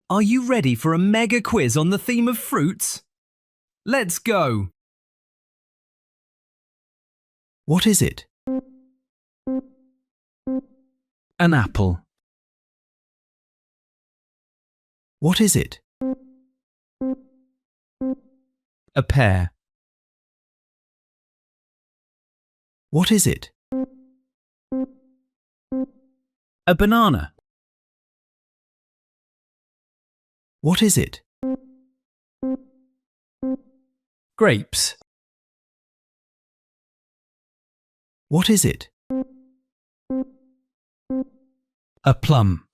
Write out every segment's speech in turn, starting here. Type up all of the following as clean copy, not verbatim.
Are you ready for a mega quiz on the theme of fruits? Let's go! What is it? An apple. What is it? A pear. What is it? A banana. What is it? Grapes. What is it? A plum.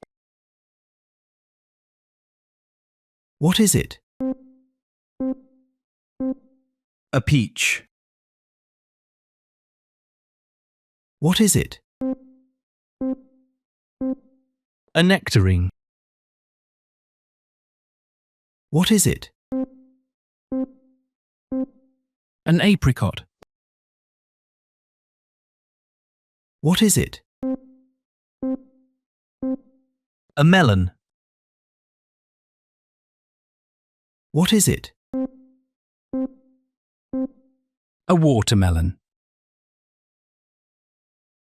What is it? A peach. What is it? A nectarine. What is it? An apricot. What is it? A melon. What is it? A watermelon.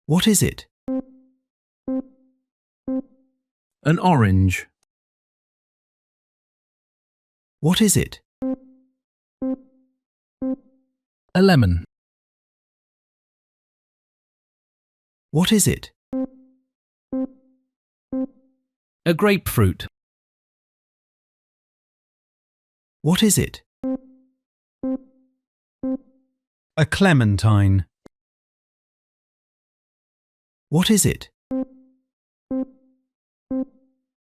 What is it? An orange. What is it? A lemon. What is it? A grapefruit. What is it? A clementine. What is it?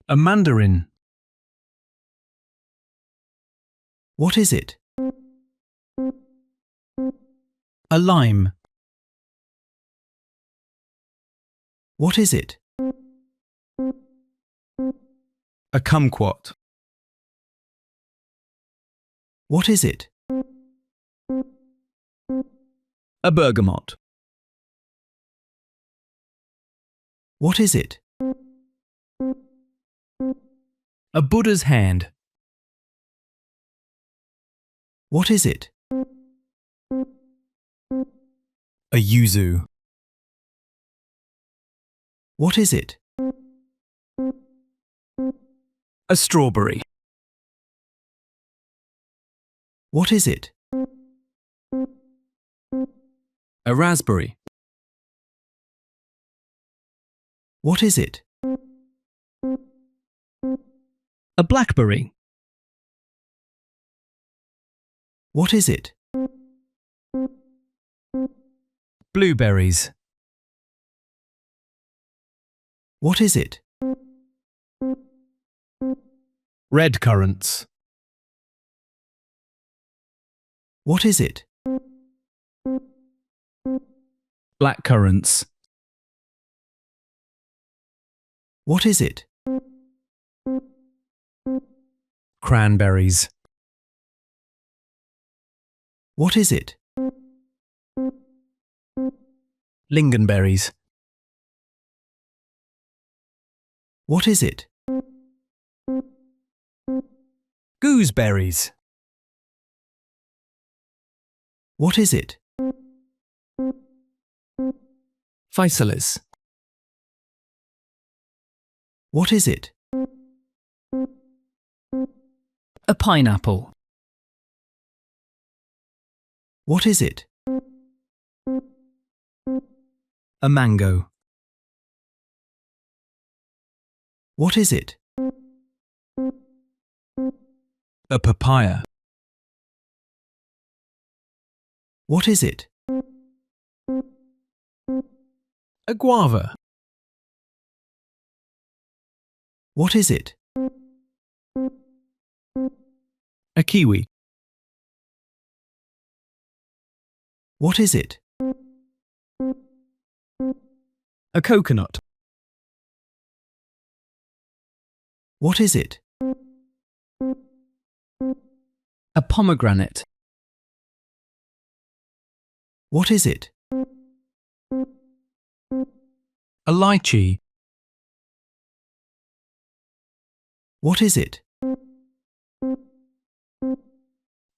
A mandarin. What is it? A lime. What is it? A kumquat. What is it? A bergamot. What is it? A Buddha's hand. What is it? A yuzu. What is it? A strawberry. What is it? A raspberry. What is it? A blackberry. What is it? Blueberries. What is it? Red currants. What is it? Black currants. What is it? Cranberries. What is it? Lingonberries. What is it? Gooseberries. What is it? Physalis. What is it? A pineapple. What is it? A mango. What is it? A papaya. What is it? A guava. What is it? A kiwi. What is it? A coconut. What is it? A pomegranate. What is it? A lychee. What is it?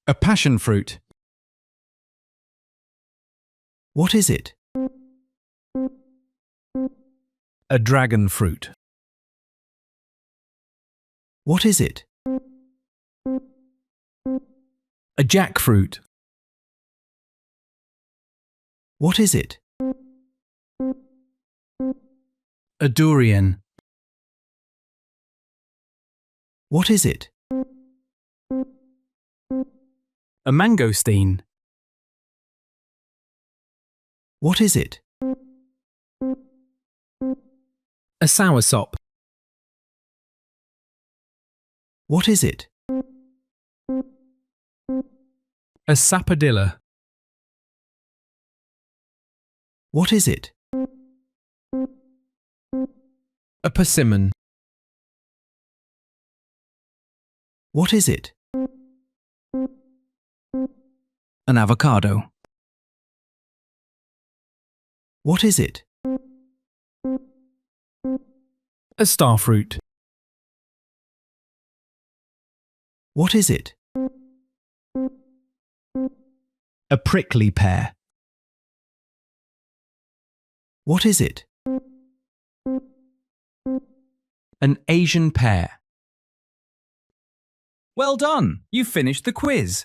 A passion fruit. What is it? A dragon fruit. What is it? A jackfruit. What is it? A durian. What is it? A mangosteen. What is it? A soursop. What is it? A sapodilla. What is it? A persimmon. What is it? An avocado. What is it? A starfruit. What is it? A prickly pear. What is it? An Asian pear. Well done! You've finished the quiz.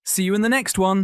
See you in the next one.